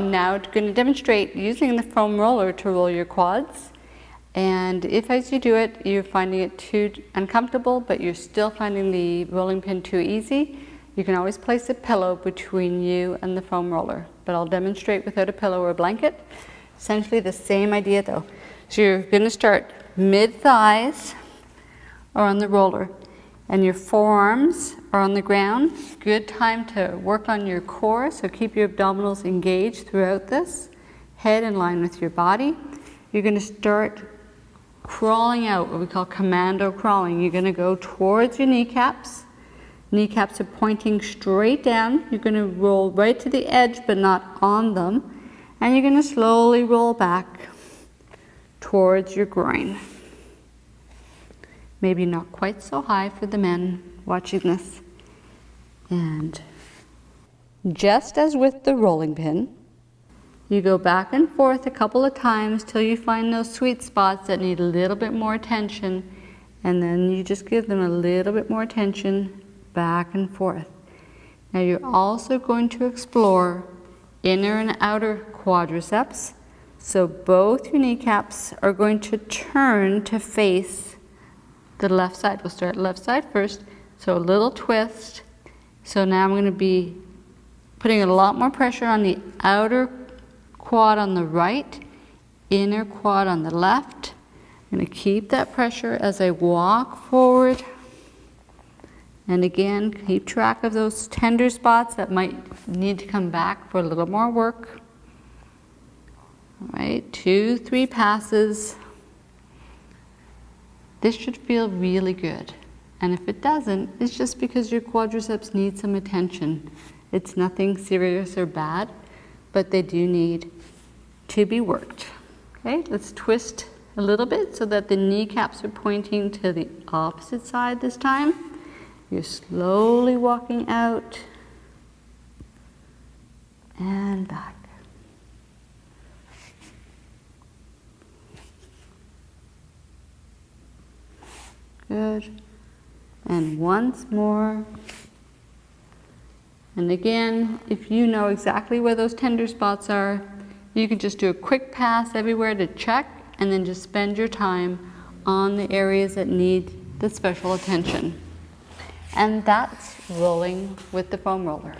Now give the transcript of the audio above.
I'm now going to demonstrate using the foam roller to roll your quads. And if as you do it, you're finding it too uncomfortable, but you're still finding the rolling pin too easy, you can always place a pillow between you and the foam roller. But I'll demonstrate without a pillow or a blanket. Essentially the same idea though. So you're going to start mid-thighs or on the roller, and your forearms are on the ground. Good time to work on your core, so keep your abdominals engaged throughout this. Head in line with your body. You're going to start crawling out, what we call commando crawling. You're going to go towards your kneecaps. Kneecaps are pointing straight down. You're going to roll right to the edge, but not on them. And you're going to slowly roll back towards your groin. Maybe not quite so high for the men watching this. And just as with the rolling pin, you go back and forth a couple of times till you find those sweet spots that need a little bit more attention, and then you just give them a little bit more attention back and forth. Now you're also going to explore inner and outer quadriceps. So both your kneecaps are going to turn to face the left side. We'll start left side first. So a little twist. So now I'm going to be putting a lot more pressure on the outer quad on the right, inner quad on the left. I'm going to keep that pressure as I walk forward. And again, keep track of those tender spots that might need to come back for a little more work. All right, 2, 3 passes. This should feel really good. And if it doesn't, it's just because your quadriceps need some attention. It's nothing serious or bad, but they do need to be worked. Okay, let's twist a little bit so that the kneecaps are pointing to the opposite side this time. You're slowly walking out and back. Good. And once more. And again, if you know exactly where those tender spots are, you can just do a quick pass everywhere to check, and then just spend your time on the areas that need the special attention. And that's rolling with the foam roller.